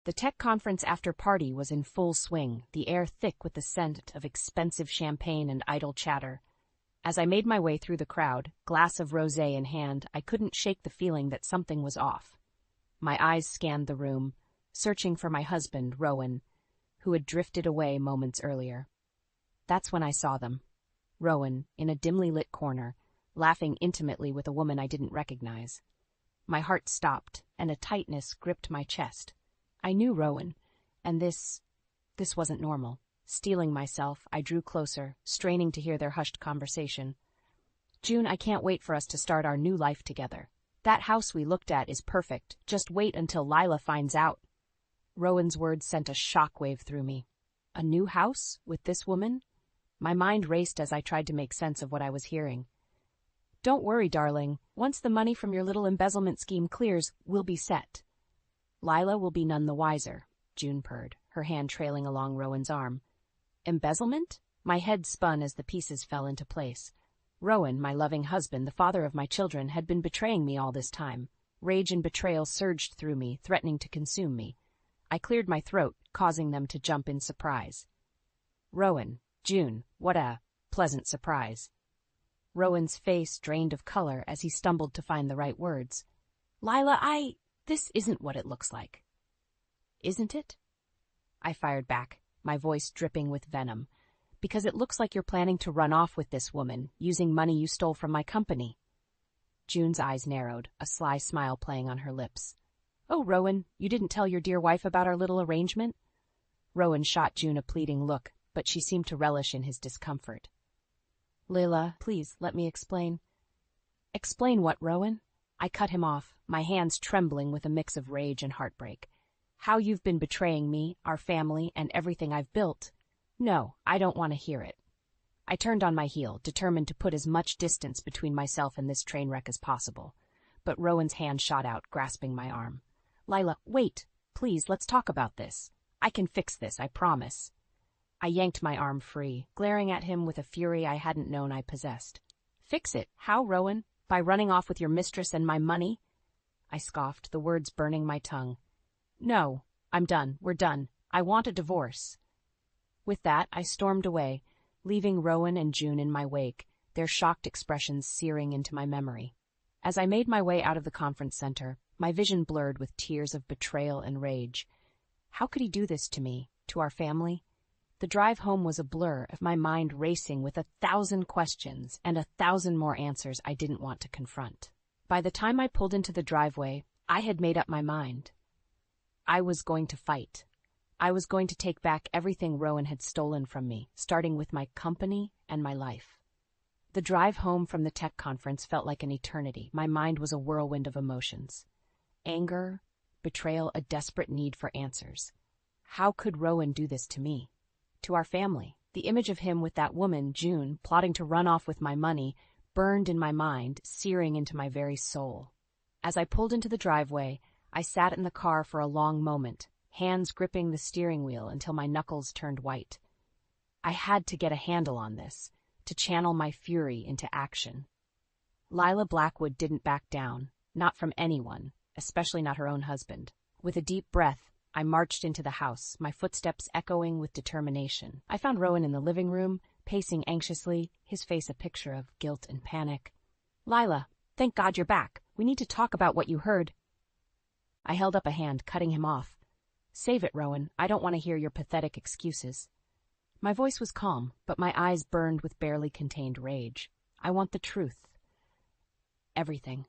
The tech conference after party was in full swing, the air thick with the scent of expensive champagne and idle chatter. As I made my way through the crowd, glass of rosé in hand, I couldn't shake the feeling that something was off. My eyes scanned the room, searching for my husband, Rowan, who had drifted away moments earlier. That's when I saw them. Rowan, in a dimly lit corner, laughing intimately with a woman I didn't recognize. My heart stopped, and a tightness gripped my chest. I knew Rowan, and this wasn't normal. Steeling myself, I drew closer, straining to hear their hushed conversation. June, I can't wait for us to start our new life together. That house we looked at is perfect. Just wait until Lila finds out. Rowan's words sent a shockwave through me. A new house? With this woman? My mind raced as I tried to make sense of what I was hearing. Don't worry, darling. Once the money from your little embezzlement scheme clears, we'll be set. Lila will be none the wiser, June purred, her hand trailing along Rowan's arm. Embezzlement? My head spun as the pieces fell into place. Rowan, my loving husband, the father of my children, had been betraying me all this time. Rage and betrayal surged through me, threatening to consume me. I cleared my throat, causing them to jump in surprise. Rowan, June, what a pleasant surprise. Rowan's face drained of color as he stumbled to find the right words. Lila, this isn't what it looks like. Isn't it? I fired back, my voice dripping with venom. Because it looks like you're planning to run off with this woman, using money you stole from my company. June's eyes narrowed, a sly smile playing on her lips. Oh, Rowan, you didn't tell your dear wife about our little arrangement? Rowan shot June a pleading look, but she seemed to relish in his discomfort. Lila, please, let me explain. Explain what, Rowan? I cut him off, my hands trembling with a mix of rage and heartbreak. How you've been betraying me, our family, and everything I've built. No, I don't want to hear it. I turned on my heel, determined to put as much distance between myself and this train wreck as possible. But Rowan's hand shot out, grasping my arm. Lila, wait. Please, let's talk about this. I can fix this, I promise. I yanked my arm free, glaring at him with a fury I hadn't known I possessed. Fix it? How, Rowan? By running off with your mistress and my money? I scoffed, the words burning my tongue. No, I'm done. We're done. I want a divorce. With that, I stormed away, leaving Rowan and June in my wake, their shocked expressions searing into my memory. As I made my way out of the conference center, my vision blurred with tears of betrayal and rage. How could he do this to me, to our family? The drive home was a blur of my mind racing with 1,000 questions and 1,000 more answers I didn't want to confront. By the time I pulled into the driveway, I had made up my mind. I was going to fight. I was going to take back everything Rowan had stolen from me, starting with my company and my life. The drive home from the tech conference felt like an eternity. My mind was a whirlwind of emotions. Anger, betrayal, a desperate need for answers. How could Rowan do this to me? To our family? The image of him with that woman, June, plotting to run off with my money, burned in my mind, searing into my very soul. As I pulled into the driveway, I sat in the car for a long moment, hands gripping the steering wheel until my knuckles turned white. I had to get a handle on this, to channel my fury into action. Lila Blackwood didn't back down, not from anyone, especially not her own husband. With a deep breath, I marched into the house, my footsteps echoing with determination. I found Rowan in the living room, pacing anxiously, his face a picture of guilt and panic. Lila, thank God you're back. We need to talk about what you heard. I held up a hand, cutting him off. Save it, Rowan. I don't want to hear your pathetic excuses. My voice was calm, but my eyes burned with barely contained rage. I want the truth. Everything.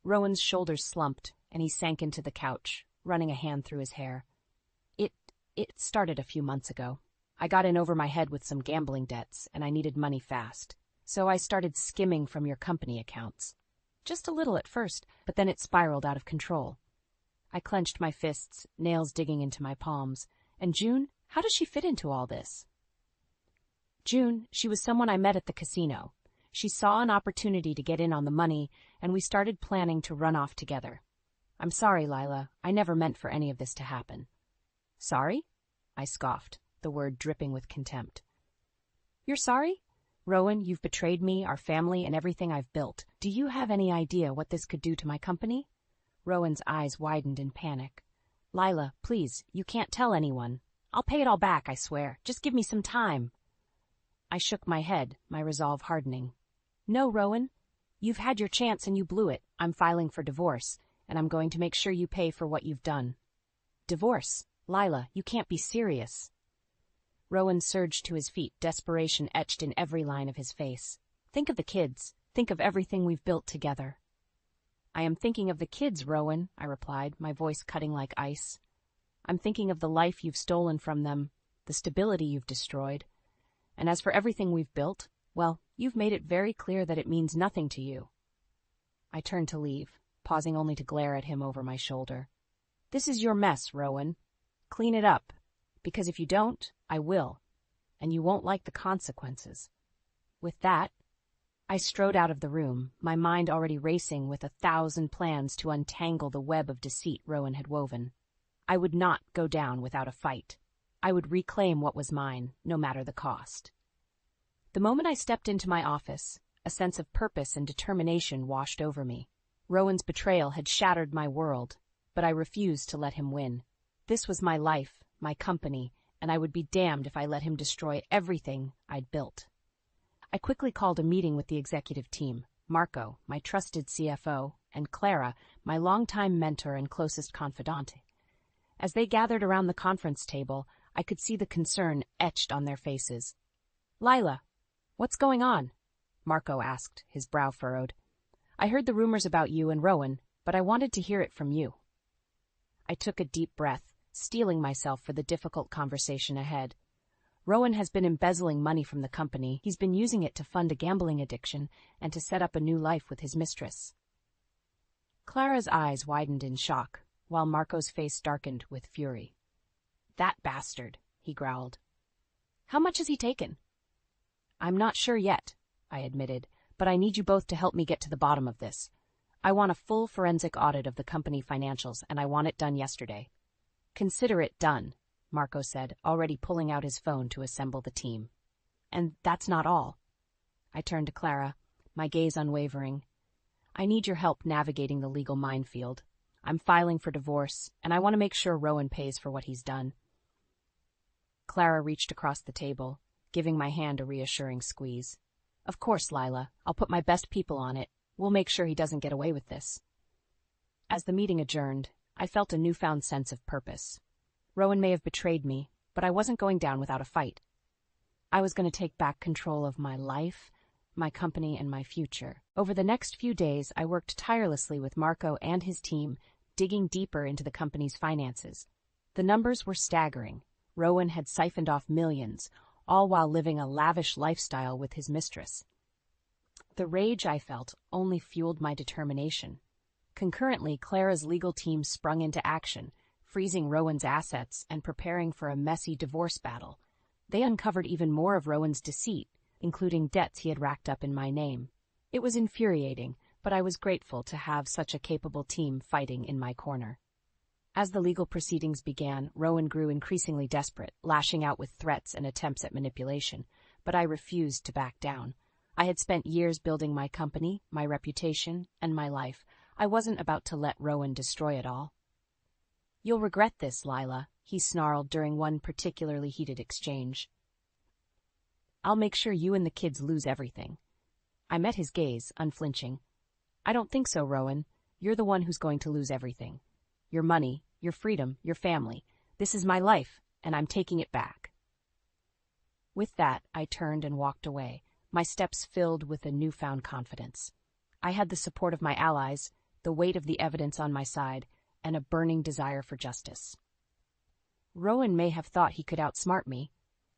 Rowan's shoulders slumped, and he sank into the couch, running a hand through his hair. It started a few months ago. I got in over my head with some gambling debts, and I needed money fast. So I started skimming from your company accounts. Just a little at first, but then it spiraled out of control. I clenched my fists, nails digging into my palms. And June, how does she fit into all this? June, she was someone I met at the casino. She saw an opportunity to get in on the money, and we started planning to run off together. I'm sorry, Lila. I never meant for any of this to happen. Sorry? I scoffed, the word dripping with contempt. You're sorry? Rowan, you've betrayed me, our family, and everything I've built. Do you have any idea what this could do to my company? Rowan's eyes widened in panic. Lila, please, you can't tell anyone. I'll pay it all back, I swear. Just give me some time. I shook my head, my resolve hardening. No, Rowan. You've had your chance and you blew it. I'm filing for divorce, and I'm going to make sure you pay for what you've done. Divorce? Lila, you can't be serious. Rowan surged to his feet, desperation etched in every line of his face. Think of the kids. Think of everything we've built together. I am thinking of the kids, Rowan, I replied, my voice cutting like ice. I'm thinking of the life you've stolen from them, the stability you've destroyed. And as for everything we've built, well, you've made it very clear that it means nothing to you. I turned to leave, pausing only to glare at him over my shoulder. This is your mess, Rowan. Clean it up, because if you don't, I will, and you won't like the consequences. With that, I strode out of the room, my mind already racing with 1,000 plans to untangle the web of deceit Rowan had woven. I would not go down without a fight. I would reclaim what was mine, no matter the cost. The moment I stepped into my office, a sense of purpose and determination washed over me. Rowan's betrayal had shattered my world, but I refused to let him win. This was my life, my company, and I would be damned if I let him destroy everything I'd built. I quickly called a meeting with the executive team, Marco, my trusted CFO, and Clara, my longtime mentor and closest confidante. As they gathered around the conference table, I could see the concern etched on their faces. Lila, what's going on? Marco asked, his brow furrowed. I heard the rumors about you and Rowan, but I wanted to hear it from you. I took a deep breath, steeling myself for the difficult conversation ahead. Rowan has been embezzling money from the company. He's been using it to fund a gambling addiction and to set up a new life with his mistress. Clara's eyes widened in shock, while Marco's face darkened with fury. That bastard, he growled. How much has he taken? I'm not sure yet, I admitted, but I need you both to help me get to the bottom of this. I want a full forensic audit of the company financials, and I want it done yesterday. Consider it done, Marco said, already pulling out his phone to assemble the team. And that's not all. I turned to Clara, my gaze unwavering. I need your help navigating the legal minefield. I'm filing for divorce, and I want to make sure Rowan pays for what he's done. Clara reached across the table, giving my hand a reassuring squeeze. Of course, Lila. I'll put my best people on it. We'll make sure he doesn't get away with this. As the meeting adjourned, I felt a newfound sense of purpose. Rowan may have betrayed me, but I wasn't going down without a fight. I was going to take back control of my life, my company, and my future. Over the next few days, I worked tirelessly with Marco and his team, digging deeper into the company's finances. The numbers were staggering. Rowan had siphoned off millions, all while living a lavish lifestyle with his mistress. The rage I felt only fueled my determination. Concurrently, Clara's legal team sprung into action, freezing Rowan's assets and preparing for a messy divorce battle. They uncovered even more of Rowan's deceit, including debts he had racked up in my name. It was infuriating, but I was grateful to have such a capable team fighting in my corner. As the legal proceedings began, Rowan grew increasingly desperate, lashing out with threats and attempts at manipulation, but I refused to back down. I had spent years building my company, my reputation, and my life. I wasn't about to let Rowan destroy it all. You'll regret this, Lila, he snarled during one particularly heated exchange. I'll make sure you and the kids lose everything. I met his gaze, unflinching. I don't think so, Rowan. You're the one who's going to lose everything. Your money, your freedom, your family. This is my life, and I'm taking it back. With that, I turned and walked away, my steps filled with a newfound confidence. I had the support of my allies, the weight of the evidence on my side, and a burning desire for justice. Rowan may have thought he could outsmart me,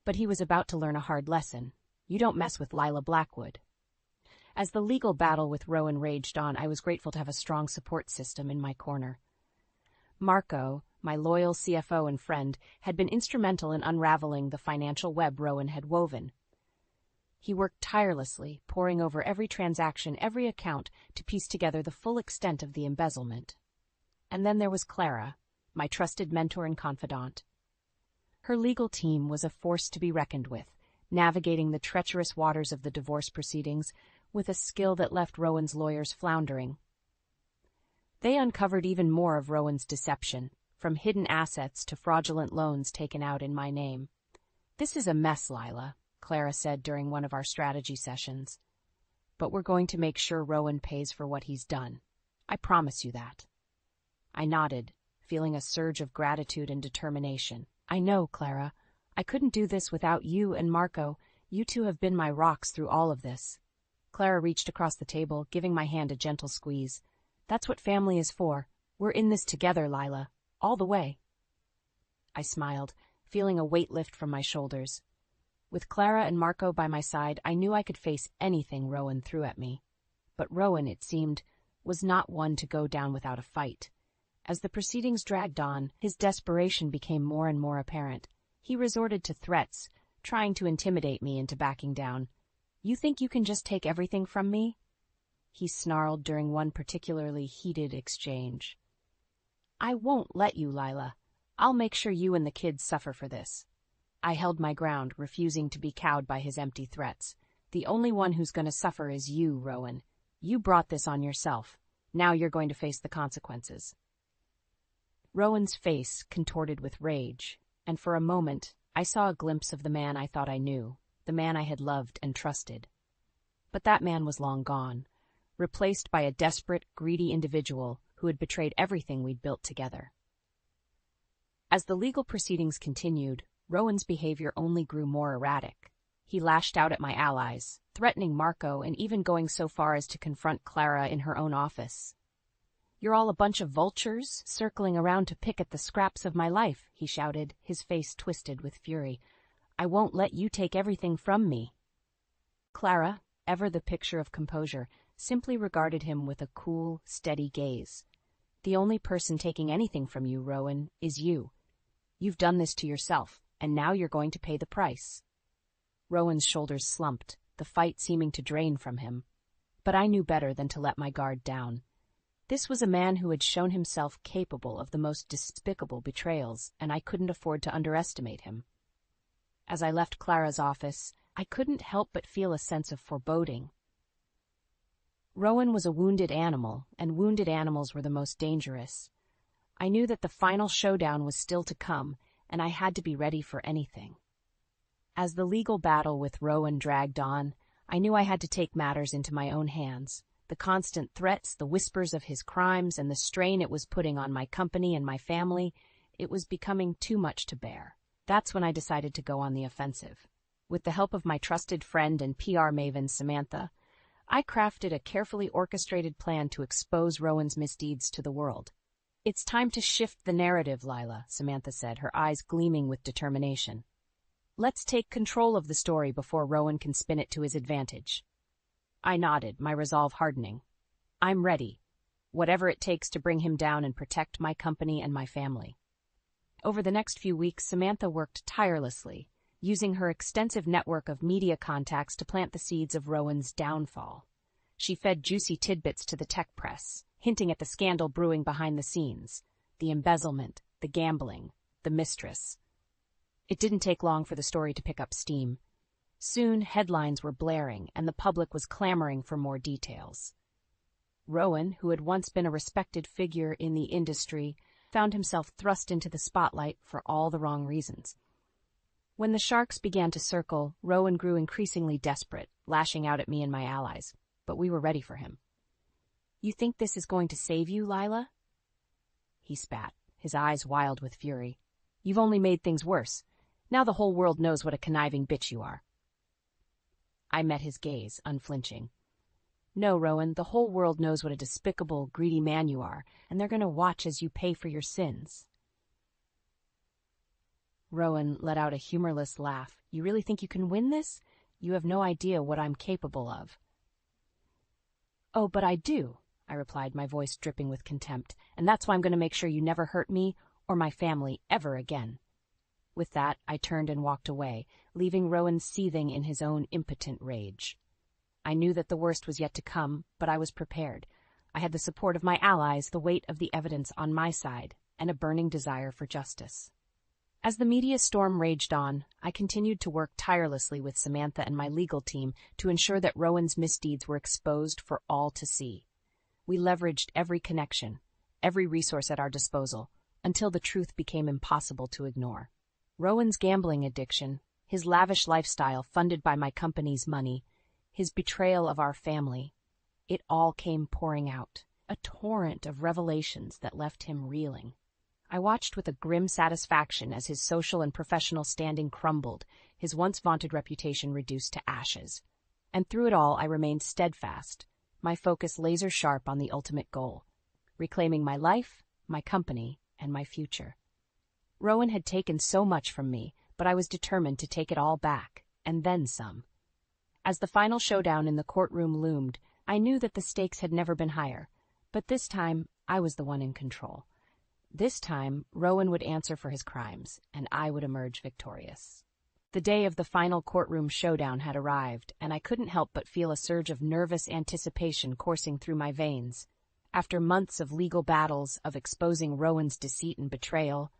but he was about to learn a hard lesson. You don't mess with Lila Blackwood. As the legal battle with Rowan raged on, I was grateful to have a strong support system in my corner. Marco, my loyal CFO and friend, had been instrumental in unraveling the financial web Rowan had woven. He worked tirelessly, poring over every transaction, every account, to piece together the full extent of the embezzlement. And then there was Clara, my trusted mentor and confidant. Her legal team was a force to be reckoned with, navigating the treacherous waters of the divorce proceedings with a skill that left Rowan's lawyers floundering. They uncovered even more of Rowan's deception, from hidden assets to fraudulent loans taken out in my name. "This is a mess, Lila," Clara said during one of our strategy sessions. "But we're going to make sure Rowan pays for what he's done. I promise you that." I nodded, feeling a surge of gratitude and determination. "I know, Clara. I couldn't do this without you and Marco. You two have been my rocks through all of this." Clara reached across the table, giving my hand a gentle squeeze. "That's what family is for. We're in this together, Lila. All the way." I smiled, feeling a weight lift from my shoulders. With Clara and Marco by my side, I knew I could face anything Rowan threw at me. But Rowan, it seemed, was not one to go down without a fight. As the proceedings dragged on, his desperation became more and more apparent. He resorted to threats, trying to intimidate me into backing down. "You think you can just take everything from me?" he snarled during one particularly heated exchange. "I won't let you, Lila. I'll make sure you and the kids suffer for this." I held my ground, refusing to be cowed by his empty threats. "The only one who's going to suffer is you, Rowan. You brought this on yourself. Now you're going to face the consequences." Rowan's face contorted with rage, and for a moment I saw a glimpse of the man I thought I knew, the man I had loved and trusted. But that man was long gone, replaced by a desperate, greedy individual who had betrayed everything we'd built together. As the legal proceedings continued, Rowan's behavior only grew more erratic. He lashed out at my allies, threatening Marco and even going so far as to confront Clara in her own office. "You're all a bunch of vultures, circling around to pick at the scraps of my life," he shouted, his face twisted with fury. "I won't let you take everything from me." Clara, ever the picture of composure, simply regarded him with a cool, steady gaze. "The only person taking anything from you, Rowan, is you. You've done this to yourself, and now you're going to pay the price." Rowan's shoulders slumped, the fight seeming to drain from him. But I knew better than to let my guard down. This was a man who had shown himself capable of the most despicable betrayals, and I couldn't afford to underestimate him. As I left Clara's office, I couldn't help but feel a sense of foreboding. Rowan was a wounded animal, and wounded animals were the most dangerous. I knew that the final showdown was still to come, and I had to be ready for anything. As the legal battle with Rowan dragged on, I knew I had to take matters into my own hands. The constant threats, the whispers of his crimes, and the strain it was putting on my company and my family, it was becoming too much to bear. That's when I decided to go on the offensive. With the help of my trusted friend and PR maven, Samantha, I crafted a carefully orchestrated plan to expose Rowan's misdeeds to the world. "It's time to shift the narrative, Lila," Samantha said, her eyes gleaming with determination. "Let's take control of the story before Rowan can spin it to his advantage." I nodded, my resolve hardening. "I'm ready. Whatever it takes to bring him down and protect my company and my family." Over the next few weeks, Samantha worked tirelessly, using her extensive network of media contacts to plant the seeds of Rowan's downfall. She fed juicy tidbits to the tech press, hinting at the scandal brewing behind the scenes, the embezzlement, the gambling, the Mistress. It didn't take long for the story to pick up steam. Soon, headlines were blaring, and the public was clamoring for more details. Rowan, who had once been a respected figure in the industry, found himself thrust into the spotlight for all the wrong reasons. When the sharks began to circle, Rowan grew increasingly desperate, lashing out at me and my allies, but we were ready for him. "You think this is going to save you, Lila?" He spat, his eyes wild with fury. "You've only made things worse. Now the whole world knows what a conniving bitch you are." I met his gaze, unflinching. "No, Rowan, the whole world knows what a despicable, greedy man you are, and they're going to watch as you pay for your sins." Rowan let out a humorless laugh. "You really think you can win this? You have no idea what I'm capable of." "Oh, but I do," I replied, my voice dripping with contempt, "and that's why I'm going to make sure you never hurt me or my family ever again." With that, I turned and walked away, leaving Rowan seething in his own impotent rage. I knew that the worst was yet to come, but I was prepared. I had the support of my allies, the weight of the evidence on my side, and a burning desire for justice. As the media storm raged on, I continued to work tirelessly with Samantha and my legal team to ensure that Rowan's misdeeds were exposed for all to see. We leveraged every connection, every resource at our disposal, until the truth became impossible to ignore. Rowan's gambling addiction, his lavish lifestyle funded by my company's money, his betrayal of our family, it all came pouring out, a torrent of revelations that left him reeling. I watched with a grim satisfaction as his social and professional standing crumbled, his once vaunted reputation reduced to ashes. And through it all I remained steadfast, my focus laser-sharp on the ultimate goal, reclaiming my life, my company, and my future. Rowan had taken so much from me, but I was determined to take it all back, and then some. As the final showdown in the courtroom loomed, I knew that the stakes had never been higher, but this time I was the one in control. This time, Rowan would answer for his crimes, and I would emerge victorious. The day of the final courtroom showdown had arrived, and I couldn't help but feel a surge of nervous anticipation coursing through my veins. After months of legal battles, of exposing Rowan's deceit and betrayal,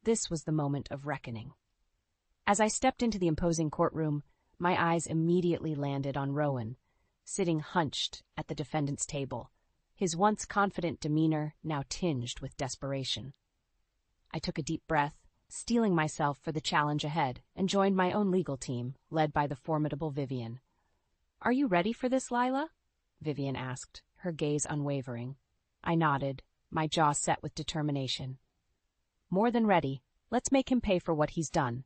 this was the moment of reckoning. As I stepped into the imposing courtroom, my eyes immediately landed on Rowan, sitting hunched at the defendant's table, his once confident demeanor now tinged with desperation. I took a deep breath, steeling myself for the challenge ahead, and joined my own legal team, led by the formidable Vivian. "Are you ready for this, Lila?" Vivian asked, her gaze unwavering. I nodded, my jaw set with determination. "More than ready. Let's make him pay for what he's done."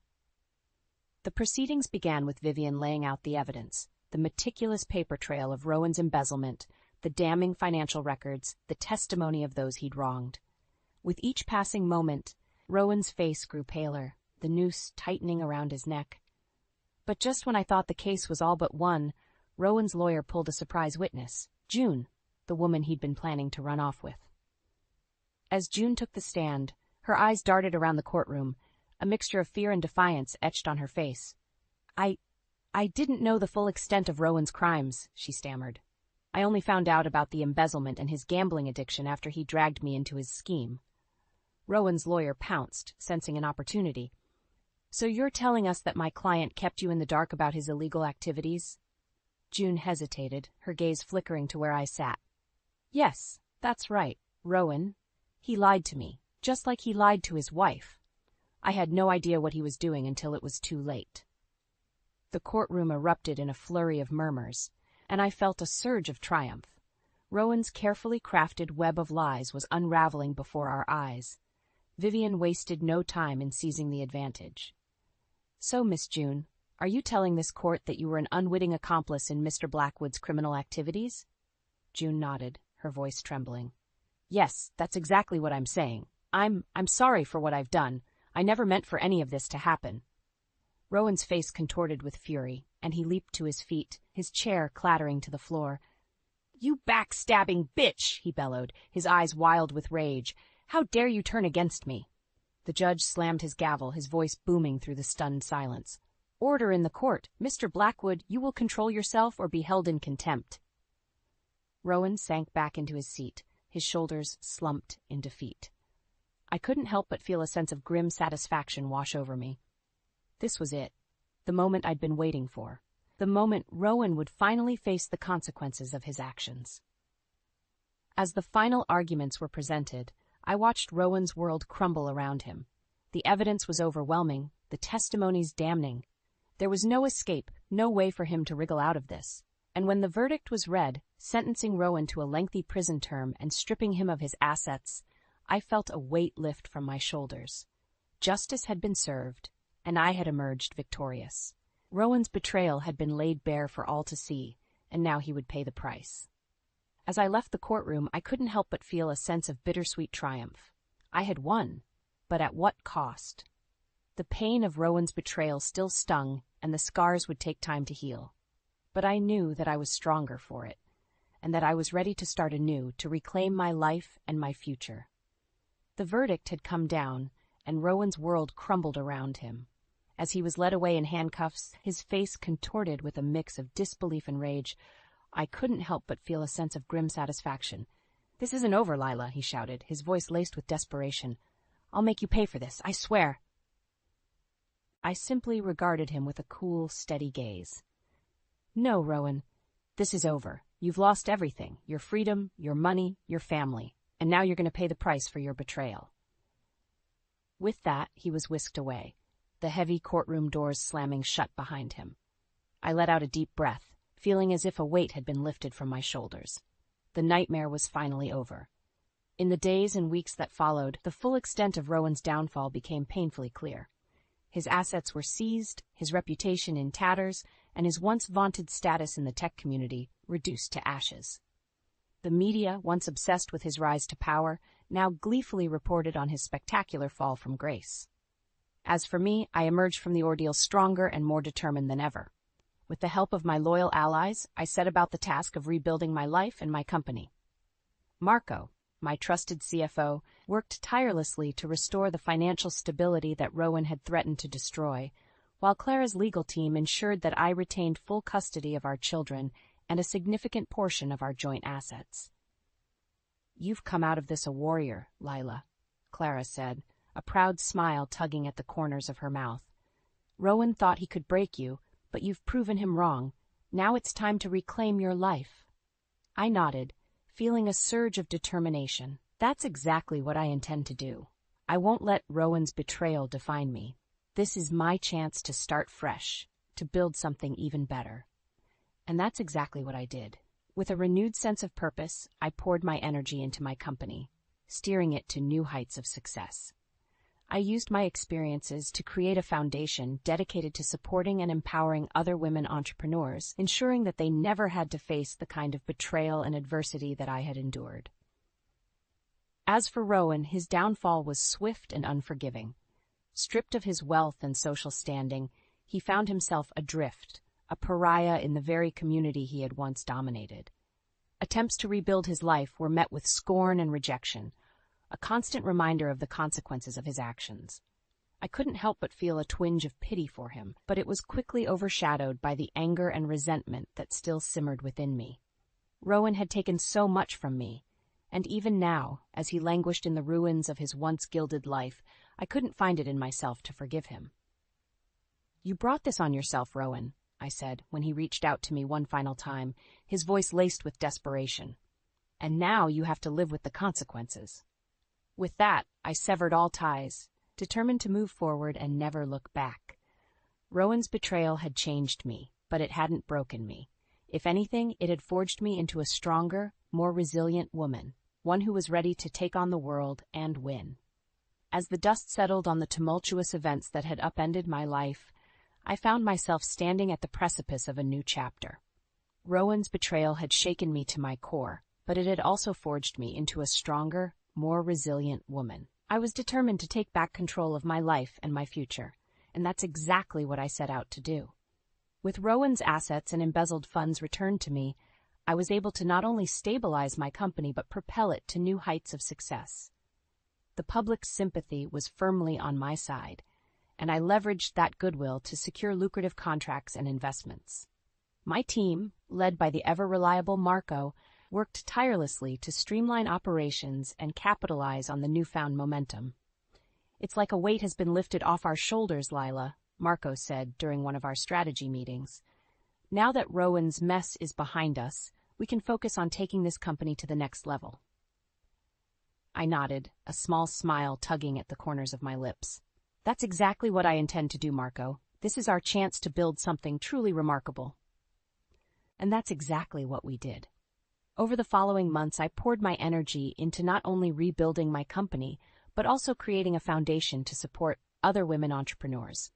The proceedings began with Vivian laying out the evidence, the meticulous paper trail of Rowan's embezzlement, the damning financial records, the testimony of those he'd wronged. With each passing moment, Rowan's face grew paler, the noose tightening around his neck. But just when I thought the case was all but won, Rowan's lawyer pulled a surprise witness, June, the woman he'd been planning to run off with. As June took the stand, her eyes darted around the courtroom, a mixture of fear and defiance etched on her face. I didn't know the full extent of Rowan's crimes," she stammered. "I only found out about the embezzlement and his gambling addiction after he dragged me into his scheme." Rowan's lawyer pounced, sensing an opportunity. "So you're telling us that my client kept you in the dark about his illegal activities?" June hesitated, her gaze flickering to where I sat. "Yes, that's right, Rowan. He lied to me, just like he lied to his wife. I had no idea what he was doing until it was too late." The courtroom erupted in a flurry of murmurs, and I felt a surge of triumph. Rowan's carefully crafted web of lies was unraveling before our eyes. Vivian wasted no time in seizing the advantage. "So, Miss June, are you telling this court that you were an unwitting accomplice in Mr. Blackwood's criminal activities?" June nodded, her voice trembling. "Yes, that's exactly what I'm saying. I'm sorry for what I've done. I never meant for any of this to happen." Rowan's face contorted with fury, and he leaped to his feet, his chair clattering to the floor. "You backstabbing bitch!" he bellowed, his eyes wild with rage. "How dare you turn against me?" The judge slammed his gavel, his voice booming through the stunned silence. "Order in the court. Mr. Blackwood, you will control yourself or be held in contempt." Rowan sank back into his seat, his shoulders slumped in defeat. I couldn't help but feel a sense of grim satisfaction wash over me. This was it, the moment I'd been waiting for, the moment Rowan would finally face the consequences of his actions. As the final arguments were presented, I watched Rowan's world crumble around him. The evidence was overwhelming, the testimonies damning. There was no escape, no way for him to wriggle out of this. And when the verdict was read, sentencing Rowan to a lengthy prison term and stripping him of his assets, I felt a weight lift from my shoulders. Justice had been served, and I had emerged victorious. Rowan's betrayal had been laid bare for all to see, and now he would pay the price. As I left the courtroom, I couldn't help but feel a sense of bittersweet triumph. I had won, but at what cost? The pain of Rowan's betrayal still stung, and the scars would take time to heal. But I knew that I was stronger for it, and that I was ready to start anew, to reclaim my life and my future. The verdict had come down, and Rowan's world crumbled around him. As he was led away in handcuffs, his face contorted with a mix of disbelief and rage, I couldn't help but feel a sense of grim satisfaction. "This isn't over, Lila," he shouted, his voice laced with desperation. "I'll make you pay for this, I swear." I simply regarded him with a cool, steady gaze. "No, Rowan, this is over. You've lost everything, your freedom, your money, your family, and now you're going to pay the price for your betrayal." With that, he was whisked away, the heavy courtroom doors slamming shut behind him. I let out a deep breath, feeling as if a weight had been lifted from my shoulders. The nightmare was finally over. In the days and weeks that followed, the full extent of Rowan's downfall became painfully clear. His assets were seized, his reputation in tatters, and his once vaunted status in the tech community reduced to ashes. The media, once obsessed with his rise to power, now gleefully reported on his spectacular fall from grace. As for me, I emerged from the ordeal stronger and more determined than ever. With the help of my loyal allies, I set about the task of rebuilding my life and my company. Marco, my trusted CFO, worked tirelessly to restore the financial stability that Rowan had threatened to destroy, while Clara's legal team ensured that I retained full custody of our children and a significant portion of our joint assets. "You've come out of this a warrior, Lila," Clara said, a proud smile tugging at the corners of her mouth. "Rowan thought he could break you, but you've proven him wrong. Now it's time to reclaim your life." I nodded, feeling a surge of determination. That's exactly what I intend to do. I won't let Rowan's betrayal define me. This is my chance to start fresh, to build something even better. And that's exactly what I did. With a renewed sense of purpose, I poured my energy into my company, steering it to new heights of success. I used my experiences to create a foundation dedicated to supporting and empowering other women entrepreneurs, ensuring that they never had to face the kind of betrayal and adversity that I had endured. As for Rowan, his downfall was swift and unforgiving. Stripped of his wealth and social standing, he found himself adrift, a pariah in the very community he had once dominated. Attempts to rebuild his life were met with scorn and rejection, a constant reminder of the consequences of his actions. I couldn't help but feel a twinge of pity for him, but it was quickly overshadowed by the anger and resentment that still simmered within me. Rowan had taken so much from me, and even now, as he languished in the ruins of his once gilded life, I couldn't find it in myself to forgive him. "You brought this on yourself, Rowan," I said, when he reached out to me one final time, his voice laced with desperation. "And now you have to live with the consequences." With that, I severed all ties, determined to move forward and never look back. Rowan's betrayal had changed me, but it hadn't broken me. If anything, it had forged me into a stronger, more resilient woman, one who was ready to take on the world and win. As the dust settled on the tumultuous events that had upended my life, I found myself standing at the precipice of a new chapter. Rowan's betrayal had shaken me to my core, but it had also forged me into a stronger, more resilient woman. I was determined to take back control of my life and my future, and that's exactly what I set out to do. With Rowan's assets and embezzled funds returned to me, I was able to not only stabilize my company but propel it to new heights of success. The public's sympathy was firmly on my side, and I leveraged that goodwill to secure lucrative contracts and investments. My team, led by the ever-reliable Marco, worked tirelessly to streamline operations and capitalize on the newfound momentum. "It's like a weight has been lifted off our shoulders, Lila," Marco said during one of our strategy meetings. "Now that Rowan's mess is behind us, we can focus on taking this company to the next level." I nodded, a small smile tugging at the corners of my lips. "That's exactly what I intend to do, Marco. This is our chance to build something truly remarkable." And that's exactly what we did. Over the following months, I poured my energy into not only rebuilding my company, but also creating a foundation to support other women entrepreneurs.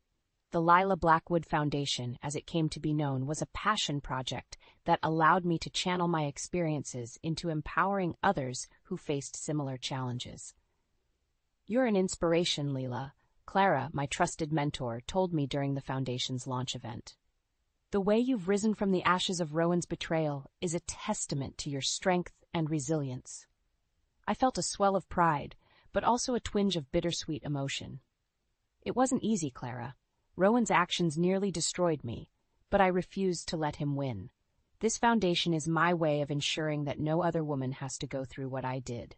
The Lila Blackwood Foundation, as it came to be known, was a passion project that allowed me to channel my experiences into empowering others who faced similar challenges. "You're an inspiration, Lila," Clara, my trusted mentor, told me during the foundation's launch event. "The way you've risen from the ashes of Rowan's betrayal is a testament to your strength and resilience." I felt a swell of pride, but also a twinge of bittersweet emotion. "It wasn't easy, Clara. Rowan's actions nearly destroyed me, but I refused to let him win. This foundation is my way of ensuring that no other woman has to go through what I did."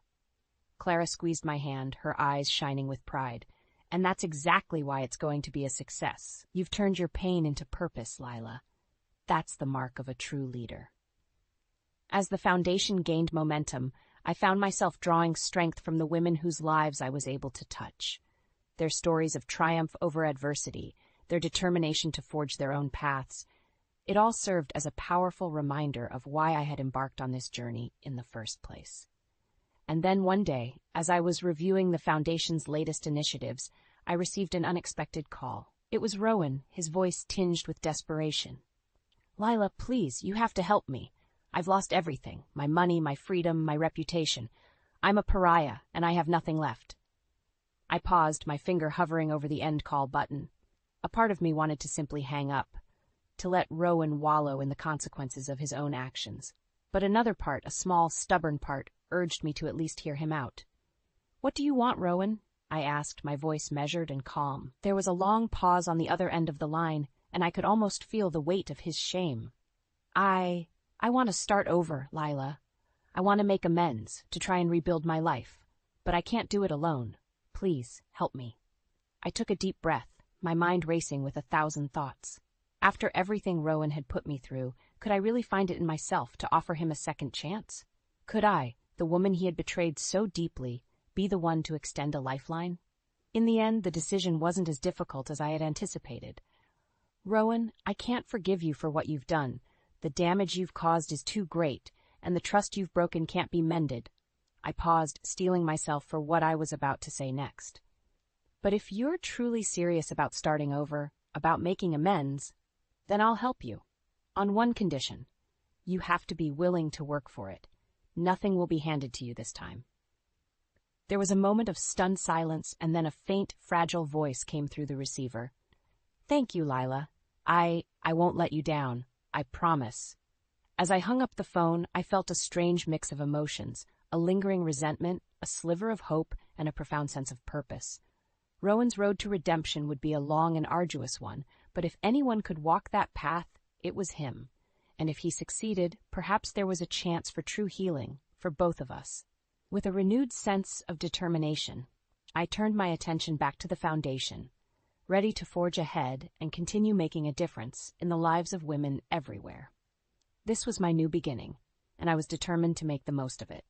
Clara squeezed my hand, her eyes shining with pride. "And that's exactly why it's going to be a success. You've turned your pain into purpose, Lila. That's the mark of a true leader." As the foundation gained momentum, I found myself drawing strength from the women whose lives I was able to touch. their stories of triumph over adversity, their determination to forge their own paths. It all served as a powerful reminder of why I had embarked on this journey in the first place. And then one day, as I was reviewing the Foundation's latest initiatives, I received an unexpected call. It was Rowan, his voice tinged with desperation. "Lila, please, you have to help me. I've lost everything, my money, my freedom, my reputation. I'm a pariah, and I have nothing left." I paused, my finger hovering over the end call button. A part of me wanted to simply hang up, to let Rowan wallow in the consequences of his own actions. But another part, a small, stubborn part, urged me to at least hear him out. "What do you want, Rowan?" I asked, my voice measured and calm. There was a long pause on the other end of the line, and I could almost feel the weight of his shame. I want to start over, Lila. I want to make amends, to try and rebuild my life. But I can't do it alone. Please, help me." I took a deep breath, my mind racing with 1,000 thoughts. After everything Rowan had put me through, could I really find it in myself to offer him a second chance? Could I, the woman he had betrayed so deeply, be the one to extend a lifeline? In the end, the decision wasn't as difficult as I had anticipated. "Rowan, I can't forgive you for what you've done. The damage you've caused is too great, and the trust you've broken can't be mended." I paused, steeling myself for what I was about to say next. "But if you're truly serious about starting over, about making amends, then I'll help you. On one condition. You have to be willing to work for it. Nothing will be handed to you this time." There was a moment of stunned silence, and then a faint, fragile voice came through the receiver. "Thank you, Lila. I won't let you down. I promise." As I hung up the phone, I felt a strange mix of emotions, a lingering resentment, a sliver of hope, and a profound sense of purpose. Rowan's road to redemption would be a long and arduous one, but if anyone could walk that path, it was him. And if he succeeded, perhaps there was a chance for true healing, for both of us. With a renewed sense of determination, I turned my attention back to the Foundation, ready to forge ahead and continue making a difference in the lives of women everywhere. This was my new beginning, and I was determined to make the most of it.